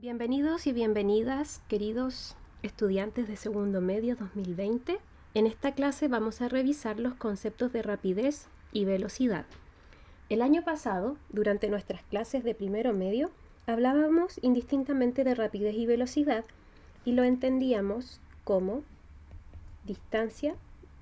Bienvenidos y bienvenidas, queridos estudiantes de segundo medio 2020. En esta clase vamos a revisar los conceptos de rapidez y velocidad. El año pasado, durante nuestras clases de primero medio, hablábamos indistintamente de rapidez y velocidad y lo entendíamos como distancia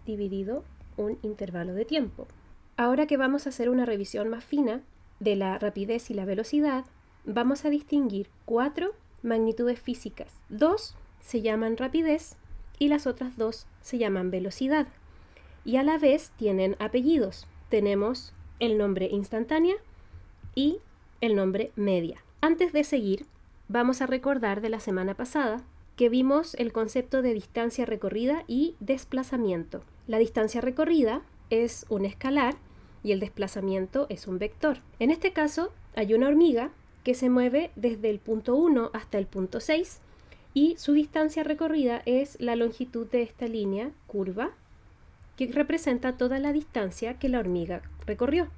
dividido un intervalo de tiempo. Ahora que vamos a hacer una revisión más fina de la rapidez y la velocidad, vamos a distinguir 4 magnitudes físicas. 2 se llaman rapidez y las otras 2 se llaman velocidad. Y a la vez tienen apellidos. Tenemos el nombre instantánea y el nombre media. Antes de seguir, vamos a recordar de la semana pasada que vimos el concepto de distancia recorrida y desplazamiento. La distancia recorrida es un escalar y el desplazamiento es un vector. En este caso, hay una hormiga que se mueve desde el punto 1 hasta el punto 6 y su distancia recorrida es la longitud de esta línea curva que representa toda la distancia que la hormiga recorrió.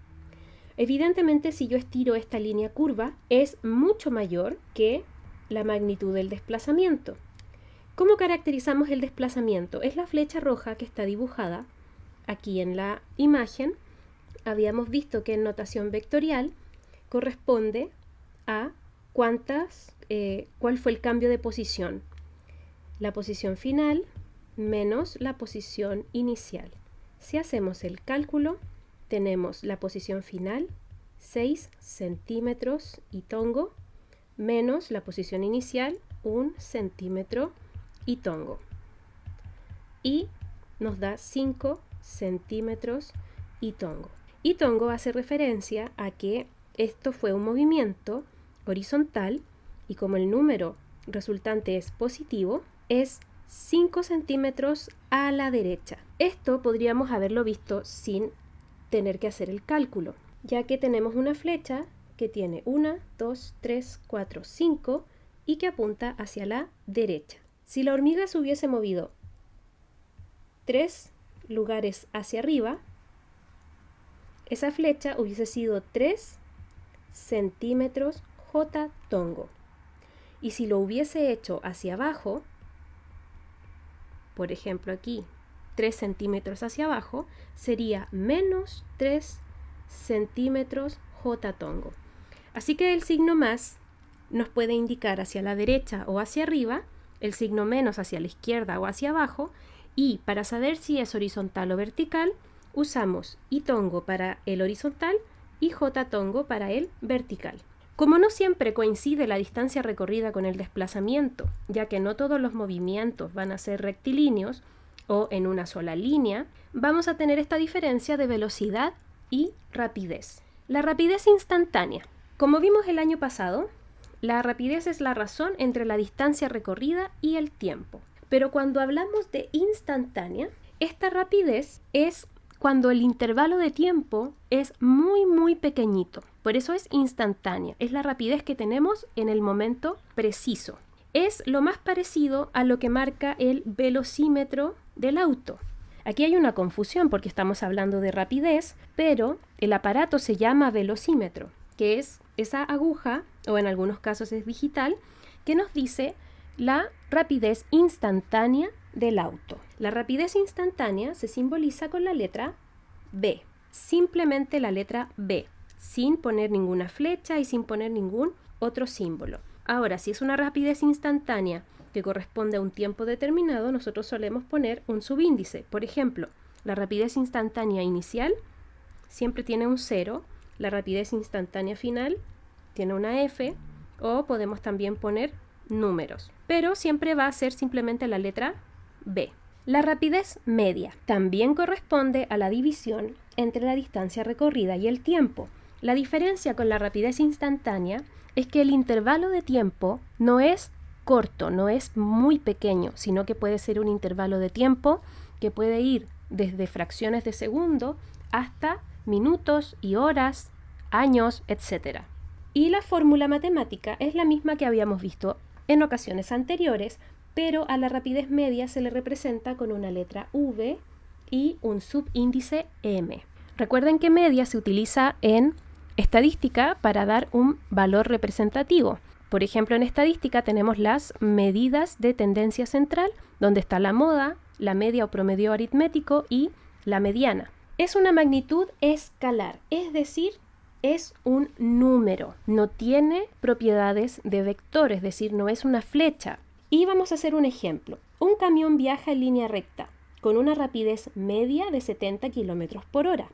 Evidentemente, si yo estiro esta línea curva, es mucho mayor que la magnitud del desplazamiento. ¿Cómo caracterizamos el desplazamiento? Es la flecha roja que está dibujada aquí en la imagen. Habíamos visto que en notación vectorial corresponde a cuál fue el cambio de posición. La posición final menos la posición inicial. Si hacemos el cálculo, tenemos la posición final, 6 centímetros y tongo, menos la posición inicial, 1 centímetro y tongo. Y nos da 5 centímetros y tongo. Y tongo hace referencia a que esto fue un movimiento horizontal y como el número resultante es positivo, es 5 centímetros a la derecha. Esto podríamos haberlo visto sin tener que hacer el cálculo, ya que tenemos una flecha que tiene 1, 2, 3, 4, 5 y que apunta hacia la derecha. Si la hormiga se hubiese movido 3 lugares hacia arriba, esa flecha hubiese sido 3 centímetros J tongo. Y si lo hubiese hecho hacia abajo, por ejemplo aquí, 3 centímetros hacia abajo, sería menos 3 centímetros J tongo. Así que el signo más nos puede indicar hacia la derecha o hacia arriba, el signo menos hacia la izquierda o hacia abajo, y para saber si es horizontal o vertical, usamos I tongo para el horizontal y J tongo para el vertical. Como no siempre coincide la distancia recorrida con el desplazamiento, ya que no todos los movimientos van a ser rectilíneos o en una sola línea, vamos a tener esta diferencia de velocidad y rapidez. La rapidez instantánea. Como vimos el año pasado, la rapidez es la razón entre la distancia recorrida y el tiempo. Pero cuando hablamos de instantánea, esta rapidez es cuando el intervalo de tiempo es muy pequeñito. Por eso es instantánea. Es la rapidez que tenemos en el momento preciso. Es lo más parecido a lo que marca el velocímetro del auto. Aquí hay una confusión porque estamos hablando de rapidez, pero el aparato se llama velocímetro, que es esa aguja, o en algunos casos es digital, que nos dice la rapidez instantánea del auto. La rapidez instantánea se simboliza con la letra B, simplemente la letra B, sin poner ninguna flecha y sin poner ningún otro símbolo. Ahora, si es una rapidez instantánea que corresponde a un tiempo determinado, nosotros solemos poner un subíndice. Por ejemplo, la rapidez instantánea inicial siempre tiene un 0, la rapidez instantánea final tiene una F, o podemos también poner números, pero siempre va a ser simplemente la letra B. La rapidez media también corresponde a la división entre la distancia recorrida y el tiempo. La diferencia con la rapidez instantánea es que el intervalo de tiempo no es corto, no es muy pequeño, sino que puede ser un intervalo de tiempo que puede ir desde fracciones de segundo hasta minutos y horas, años, etc. Y la fórmula matemática es la misma que habíamos visto en ocasiones anteriores, pero a la rapidez media se le representa con una letra V y un subíndice M. Recuerden que media se utiliza en estadística para dar un valor representativo. Por ejemplo, en estadística tenemos las medidas de tendencia central, donde está la moda, la media o promedio aritmético y la mediana. Es una magnitud escalar, es decir, es un número, no tiene propiedades de vector, es decir, no es una flecha. Y vamos a hacer un ejemplo. Un camión viaja en línea recta con una rapidez media de 70 km por hora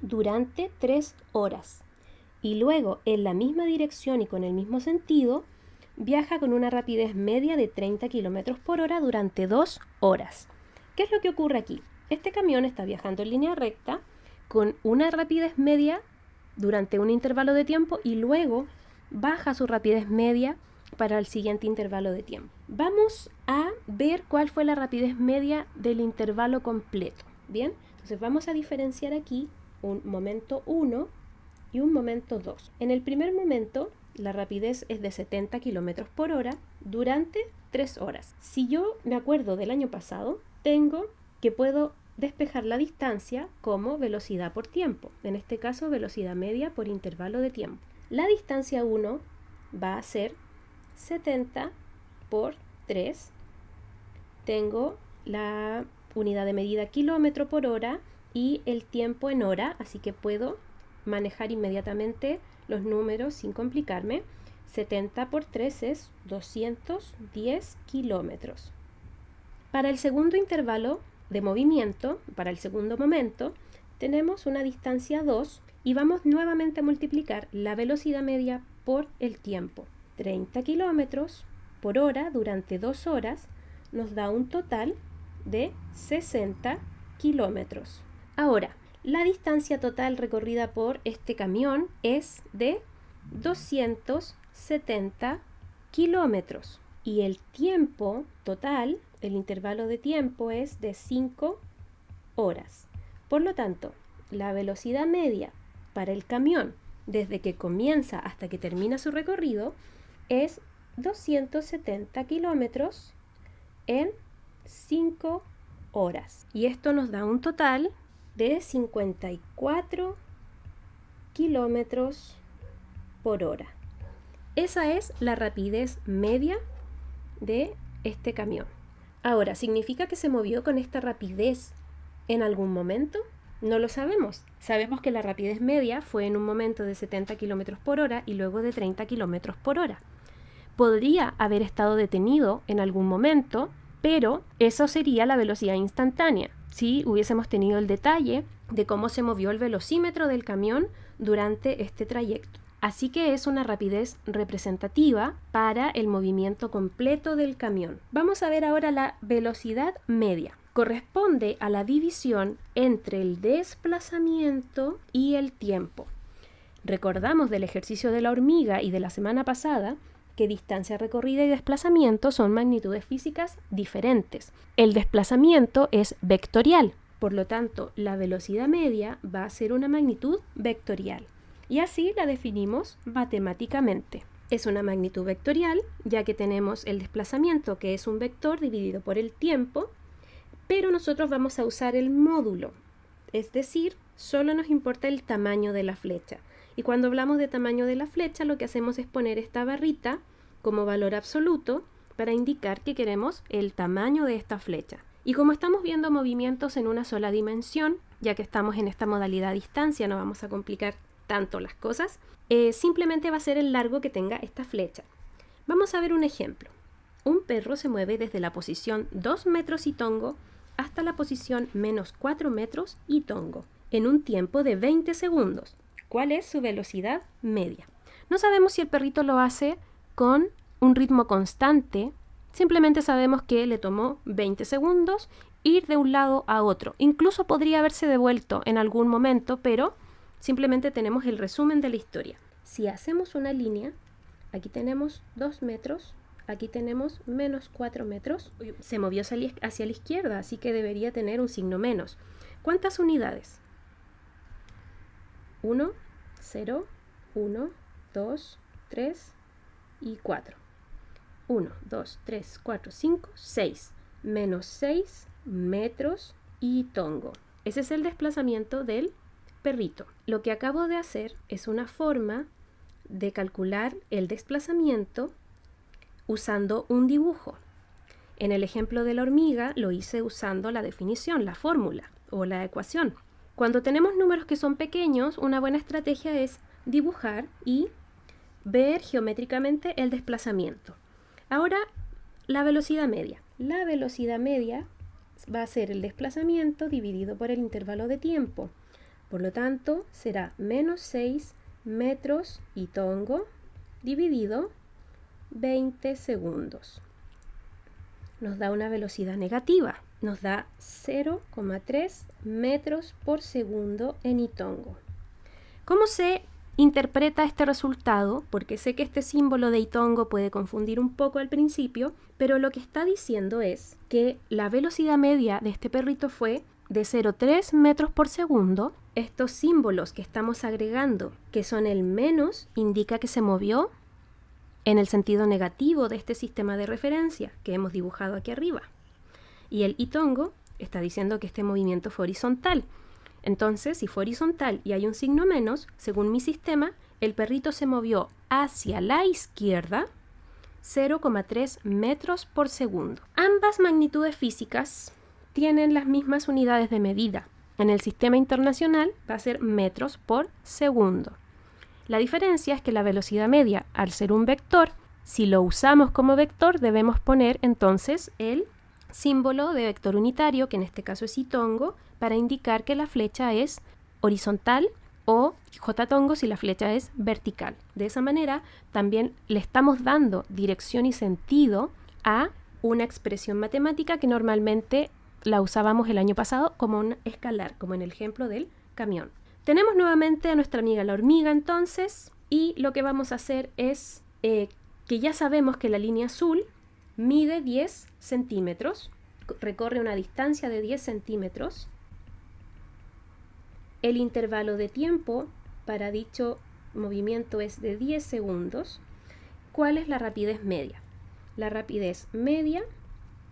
durante 3 horas. Y luego, en la misma dirección y con el mismo sentido, viaja con una rapidez media de 30 km por hora durante 2 horas. ¿Qué es lo que ocurre aquí? Este camión está viajando en línea recta con una rapidez media durante un intervalo de tiempo y luego baja su rapidez media para el siguiente intervalo de tiempo. Vamos a ver cuál fue la rapidez media del intervalo completo. Bien, entonces vamos a diferenciar aquí un momento 1 y un momento 2. En el primer momento, la rapidez es de 70 km por hora durante 3 horas. Si yo me acuerdo del año pasado, tengo que puedo despejar la distancia como velocidad por tiempo. En este caso, velocidad media por intervalo de tiempo. La distancia 1 va a ser 70 por 3. Tengo la unidad de medida kilómetro por hora y el tiempo en hora, así que puedo manejar inmediatamente los números sin complicarme. 70 por 3 es 210 kilómetros. Para el segundo intervalo de movimiento, para el segundo momento, tenemos una distancia 2 y vamos nuevamente a multiplicar la velocidad media por el tiempo. 30 kilómetros por hora durante 2 horas nos da un total de 60 kilómetros. Ahora, la distancia total recorrida por este camión es de 270 kilómetros y el tiempo total, el intervalo de tiempo es de 5 horas. Por lo tanto, la velocidad media para el camión desde que comienza hasta que termina su recorrido es 270 kilómetros en 5 horas. Y esto nos da un total de 54 kilómetros por hora. Esa es la rapidez media de este camión. Ahora, ¿significa que se movió con esta rapidez en algún momento? No lo sabemos. Sabemos que la rapidez media fue en un momento de 70 kilómetros por hora y luego de 30 kilómetros por hora. Podría haber estado detenido en algún momento, pero eso sería la velocidad instantánea, si hubiésemos tenido el detalle de cómo se movió el velocímetro del camión durante este trayecto. Así que es una rapidez representativa para el movimiento completo del camión. Vamos a ver ahora la velocidad media. Corresponde a la división entre el desplazamiento y el tiempo. Recordamos del ejercicio de la hormiga y de la semana pasada que distancia recorrida y desplazamiento son magnitudes físicas diferentes. El desplazamiento es vectorial, por lo tanto, la velocidad media va a ser una magnitud vectorial. Y así la definimos matemáticamente. Es una magnitud vectorial, ya que tenemos el desplazamiento, que es un vector dividido por el tiempo, pero nosotros vamos a usar el módulo, es decir, solo nos importa el tamaño de la flecha. Y cuando hablamos de tamaño de la flecha, lo que hacemos es poner esta barrita como valor absoluto para indicar que queremos el tamaño de esta flecha. Y como estamos viendo movimientos en una sola dimensión, ya que estamos en esta modalidad distancia, no vamos a complicar tanto las cosas, simplemente va a ser el largo que tenga esta flecha. Vamos a ver un ejemplo. Un perro se mueve desde la posición 2 metros y tongo hasta la posición menos 4 metros y tongo, en un tiempo de 20 segundos. ¿Cuál es su velocidad media? No sabemos si el perrito lo hace con un ritmo constante, simplemente sabemos que le tomó 20 segundos ir de un lado a otro. Incluso podría haberse devuelto en algún momento, pero simplemente tenemos el resumen de la historia. Si hacemos una línea, aquí tenemos 2 metros, aquí tenemos menos 4 metros. Se movió hacia la izquierda, así que debería tener un signo menos. ¿Cuántas unidades? 1, 0, 1, 2, 3 y 4. 1, 2, 3, 4, 5, 6. Menos 6 metros y tongo. Ese es el desplazamiento del perrito. Lo que acabo de hacer es una forma de calcular el desplazamiento usando un dibujo. En el ejemplo de la hormiga lo hice usando la definición, la fórmula o la ecuación. Cuando tenemos números que son pequeños, una buena estrategia es dibujar y ver geométricamente el desplazamiento. Ahora, la velocidad media. La velocidad media va a ser el desplazamiento dividido por el intervalo de tiempo. Por lo tanto, será menos 6 metros y tongo dividido 20 segundos. Nos da una velocidad negativa. Nos da 0,3 metros por segundo en itongo. ¿Cómo se interpreta este resultado? Porque sé que este símbolo de itongo puede confundir un poco al principio, pero lo que está diciendo es que la velocidad media de este perrito fue de 0,3 metros por segundo. Estos símbolos que estamos agregando, que son el menos, indica que se movió en el sentido negativo de este sistema de referencia que hemos dibujado aquí arriba. Y el itongo está diciendo que este movimiento fue horizontal. Entonces, si fue horizontal y hay un signo menos, según mi sistema, el perrito se movió hacia la izquierda 0,3 metros por segundo. Ambas magnitudes físicas tienen las mismas unidades de medida. En el sistema internacional va a ser metros por segundo. La diferencia es que la velocidad media, al ser un vector, si lo usamos como vector, debemos poner entonces el símbolo de vector unitario, que en este caso es itongo, para indicar que la flecha es horizontal, o j-tongo si la flecha es vertical. De esa manera también le estamos dando dirección y sentido a una expresión matemática que normalmente la usábamos el año pasado como un escalar, como en el ejemplo del camión. Tenemos nuevamente a nuestra amiga la hormiga entonces, y lo que vamos a hacer es que ya sabemos que la línea azul mide 10 centímetros, recorre una distancia de 10 centímetros. El intervalo de tiempo para dicho movimiento es de 10 segundos. ¿Cuál es la rapidez media? La rapidez media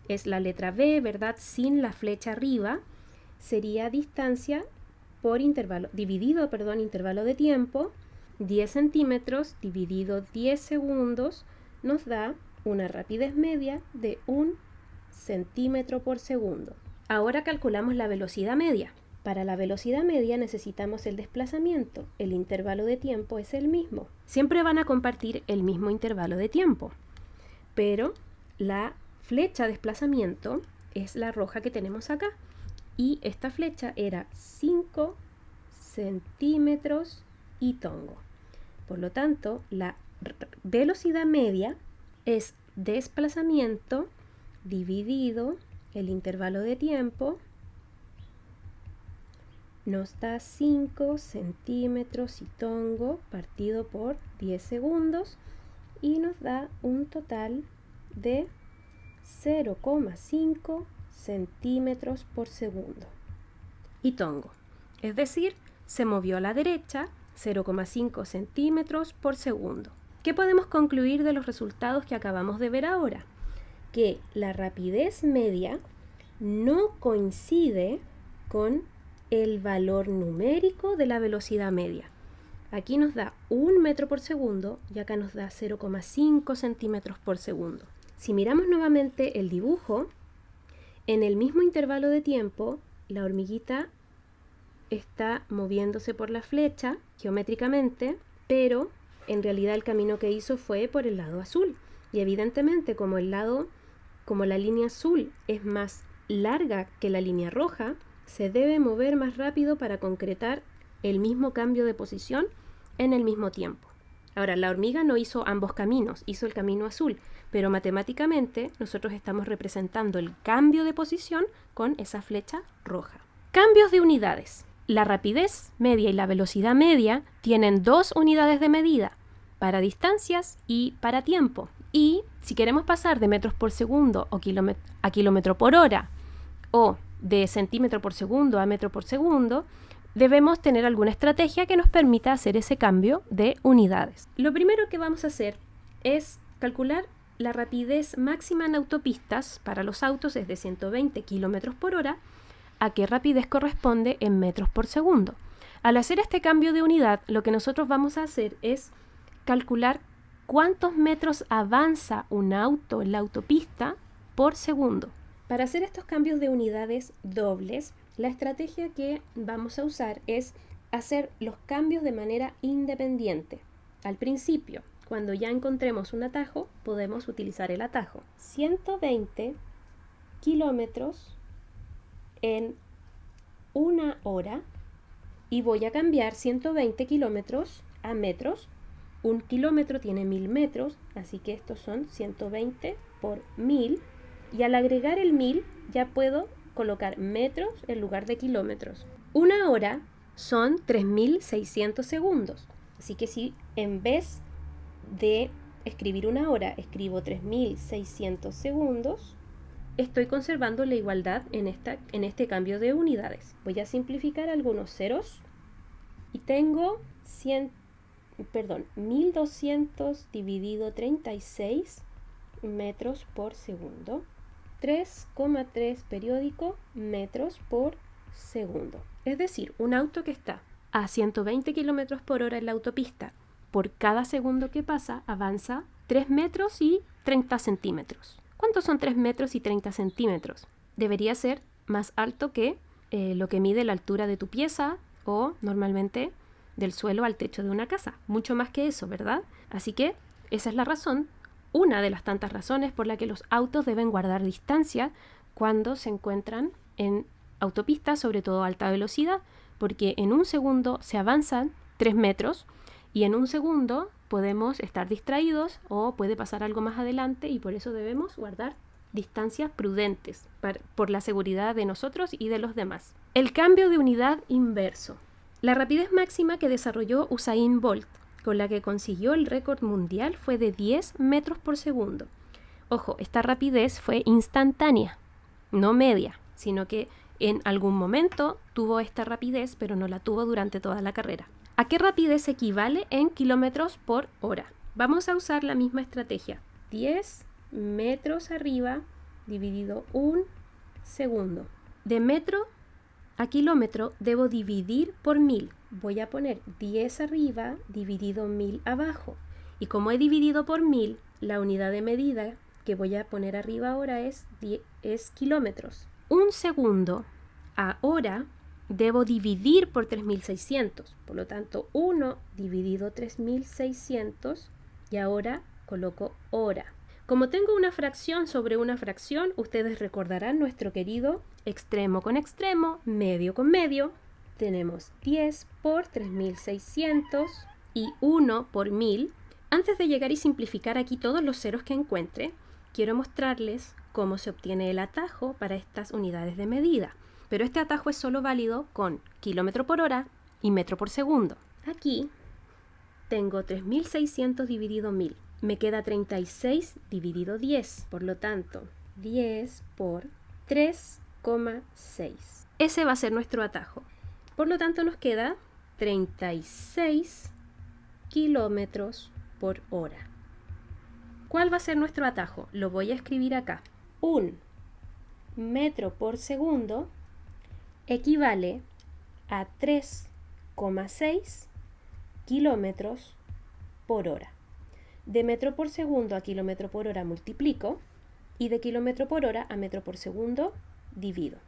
es la letra B, ¿verdad? Sin la flecha arriba, sería distancia por intervalo de tiempo, 10 centímetros dividido 10 segundos nos da una rapidez media de 1 centímetro por segundo. Ahora calculamos la velocidad media. Para la velocidad media necesitamos el desplazamiento. El intervalo de tiempo es el mismo. Siempre van a compartir el mismo intervalo de tiempo, pero la flecha desplazamiento es la roja que tenemos acá. Y esta flecha era 5 centímetros y tongo. Por lo tanto, la velocidad media es desplazamiento dividido el intervalo de tiempo, nos da 5 centímetros y tongo partido por 10 segundos y nos da un total de 0,5 centímetros por segundo. Y tongo, es decir, se movió a la derecha 0,5 centímetros por segundo. ¿Qué podemos concluir de los resultados que acabamos de ver ahora? Que la rapidez media no coincide con el valor numérico de la velocidad media. Aquí nos da 1 metro por segundo y acá nos da 0,5 centímetros por segundo. Si miramos nuevamente el dibujo, en el mismo intervalo de tiempo, la hormiguita está moviéndose por la flecha geométricamente, pero en realidad el camino que hizo fue por el lado azul. Y evidentemente como la línea azul es más larga que la línea roja, se debe mover más rápido para concretar el mismo cambio de posición en el mismo tiempo. Ahora, la hormiga no hizo ambos caminos, hizo el camino azul, pero matemáticamente nosotros estamos representando el cambio de posición con esa flecha roja. Cambios de unidades. La rapidez media y la velocidad media tienen 2 unidades de medida, para distancias y para tiempo. Y si queremos pasar de metros por segundo a kilómetro por hora o de centímetro por segundo a metro por segundo, debemos tener alguna estrategia que nos permita hacer ese cambio de unidades. Lo primero que vamos a hacer es calcular la rapidez máxima en autopistas para los autos es de 120 kilómetros por hora, a qué rapidez corresponde en metros por segundo. Al hacer este cambio de unidad, lo que nosotros vamos a hacer es calcular cuántos metros avanza un auto en la autopista por segundo. Para hacer estos cambios de unidades dobles, la estrategia que vamos a usar es hacer los cambios de manera independiente. Al principio, cuando ya encontremos un atajo, podemos utilizar el atajo. 120 kilómetros en una hora y voy a cambiar 120 kilómetros a metros. Un kilómetro tiene 1000 metros, así que estos son 120 por 1000. Y al agregar el 1000 ya puedo colocar metros en lugar de kilómetros. Una hora son 3600 segundos. Así que si en vez de escribir una hora escribo 3600 segundos, estoy conservando la igualdad en este cambio de unidades. Voy a simplificar algunos ceros y tengo 1200 dividido 36 metros por segundo. 3,3 periódico metros por segundo. Es decir, un auto que está a 120 km por hora en la autopista, por cada segundo que pasa avanza 3 metros y 30 centímetros. ¿Cuántos son 3 metros y 30 centímetros? Debería ser más alto que lo que mide la altura de tu pieza o normalmente del suelo al techo de una casa. Mucho más que eso, ¿verdad? Así que esa es la razón, una de las tantas razones por la que los autos deben guardar distancia cuando se encuentran en autopistas, sobre todo a alta velocidad, porque en un segundo se avanzan 3 metros y en un segundo podemos estar distraídos o puede pasar algo más adelante y por eso debemos guardar distancias prudentes por la seguridad de nosotros y de los demás. El cambio de unidad inverso. La rapidez máxima que desarrolló Usain Bolt, con la que consiguió el récord mundial, fue de 10 metros por segundo. Ojo, esta rapidez fue instantánea, no media, sino que en algún momento tuvo esta rapidez, pero no la tuvo durante toda la carrera. ¿A qué rapidez equivale en kilómetros por hora? Vamos a usar la misma estrategia. 10 metros arriba dividido un segundo. De metro a kilómetro debo dividir por 1000. Voy a poner 10 arriba dividido 1000 abajo. Y como he dividido por 1000, la unidad de medida que voy a poner arriba ahora es kilómetros. Un segundo a hora debo dividir por 3600. Por lo tanto, 1 dividido 3600 y ahora coloco hora. Como tengo una fracción sobre una fracción, ustedes recordarán nuestro querido extremo con extremo, medio con medio. Tenemos 10 por 3600 y 1 por 1000. Antes de llegar y simplificar aquí todos los ceros que encuentre, quiero mostrarles cómo se obtiene el atajo para estas unidades de medida. Pero este atajo es solo válido con kilómetro por hora y metro por segundo. Aquí tengo 3600 dividido 1000. Me queda 36 dividido 10. Por lo tanto, 10 por 3,6. Ese va a ser nuestro atajo. Por lo tanto, nos queda 36 kilómetros por hora. ¿Cuál va a ser nuestro atajo? Lo voy a escribir acá. 1 metro por segundo equivale a 3,6 kilómetros por hora. De metro por segundo a kilómetro por hora multiplico y de kilómetro por hora a metro por segundo divido.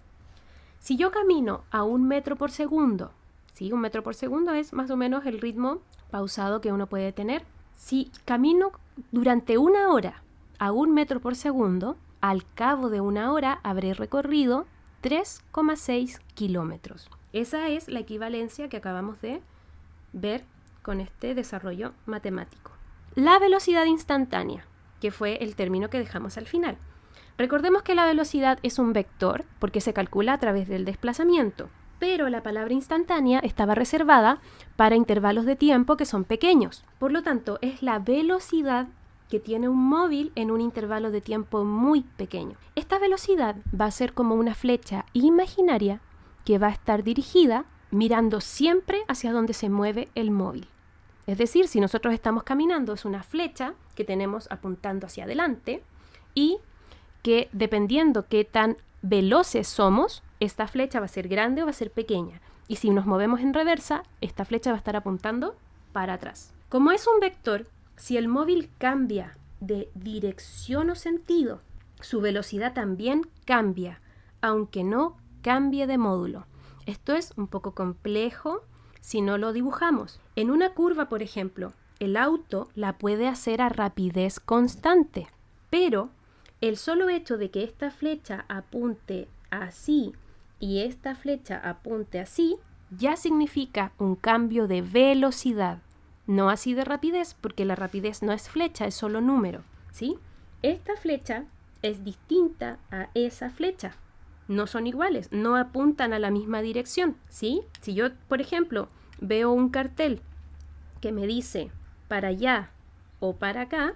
Si yo camino a 1 metro por segundo, ¿sí? 1 metro por segundo es más o menos el ritmo pausado que uno puede tener. Si camino durante una hora a 1 metro por segundo, al cabo de una hora habré recorrido 3,6 kilómetros. Esa es la equivalencia que acabamos de ver con este desarrollo matemático. La velocidad instantánea, que fue el término que dejamos al final. Recordemos que la velocidad es un vector porque se calcula a través del desplazamiento, pero la palabra instantánea estaba reservada para intervalos de tiempo que son pequeños. Por lo tanto, es la velocidad que tiene un móvil en un intervalo de tiempo muy pequeño. Esta velocidad va a ser como una flecha imaginaria que va a estar dirigida mirando siempre hacia donde se mueve el móvil. Es decir, si nosotros estamos caminando, es una flecha que tenemos apuntando hacia adelante y que dependiendo qué tan veloces somos, esta flecha va a ser grande o va a ser pequeña. Y si nos movemos en reversa, esta flecha va a estar apuntando para atrás. Como es un vector, si el móvil cambia de dirección o sentido, su velocidad también cambia, aunque no cambie de módulo. Esto es un poco complejo si no lo dibujamos. En una curva, por ejemplo, el auto la puede hacer a rapidez constante, pero el solo hecho de que esta flecha apunte así y esta flecha apunte así, ya significa un cambio de velocidad. No así de rapidez, porque la rapidez no es flecha, es solo número, ¿sí? Esta flecha es distinta a esa flecha. No son iguales, no apuntan a la misma dirección, ¿sí? Si yo, por ejemplo, veo un cartel que me dice para allá o para acá,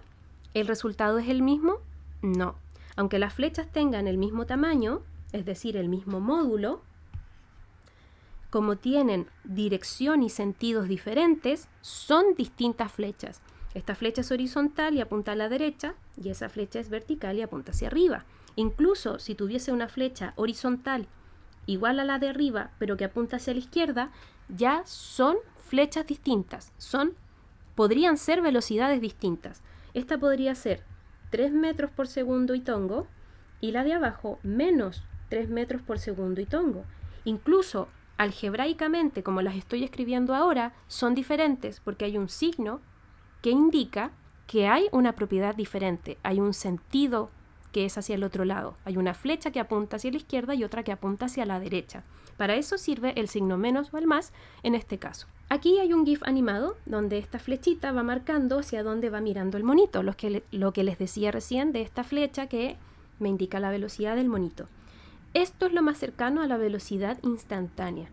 ¿el resultado es el mismo? No. Aunque las flechas tengan el mismo tamaño, es decir, el mismo módulo, como tienen dirección y sentidos diferentes, son distintas flechas. Esta flecha es horizontal y apunta a la derecha, y esa flecha es vertical y apunta hacia arriba. Incluso si tuviese una flecha horizontal igual a la de arriba, pero que apunta hacia la izquierda, ya son flechas distintas. Podrían ser velocidades distintas. Esta podría ser 3 metros por segundo y tongo, y la de abajo menos 3 metros por segundo y tongo. Incluso algebraicamente, como las estoy escribiendo ahora, son diferentes porque hay un signo que indica que hay una propiedad diferente, hay un sentido que es hacia el otro lado. Hay una flecha que apunta hacia la izquierda y otra que apunta hacia la derecha. Para eso sirve el signo menos o el más en este caso. Aquí hay un GIF animado donde esta flechita va marcando hacia dónde va mirando el monito, lo que les decía recién de esta flecha que me indica la velocidad del monito. Esto es lo más cercano a la velocidad instantánea.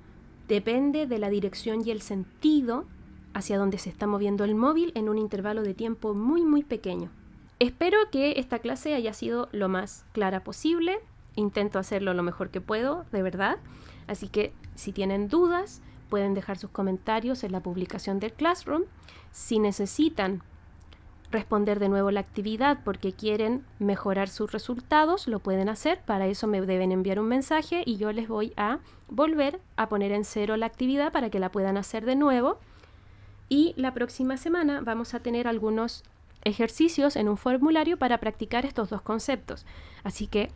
Depende de la dirección y el sentido hacia donde se está moviendo el móvil en un intervalo de tiempo muy, muy pequeño. Espero que esta clase haya sido lo más clara posible. Intento hacerlo lo mejor que puedo, de verdad. Así que si tienen dudas, pueden dejar sus comentarios en la publicación del Classroom. Si necesitan responder de nuevo la actividad porque quieren mejorar sus resultados, lo pueden hacer. Para eso me deben enviar un mensaje y yo les voy a volver a poner en cero la actividad para que la puedan hacer de nuevo. Y la próxima semana vamos a tener algunos ejercicios en un formulario para practicar estos dos conceptos. Así que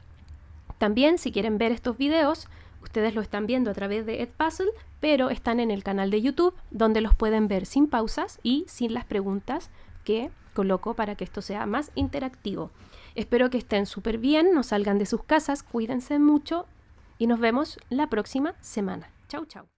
también, si quieren ver estos videos, ustedes lo están viendo a través de Edpuzzle, pero están en el canal de YouTube, donde los pueden ver sin pausas y sin las preguntas que coloco para que esto sea más interactivo. Espero que estén súper bien, no salgan de sus casas, cuídense mucho y nos vemos la próxima semana. Chau, chau.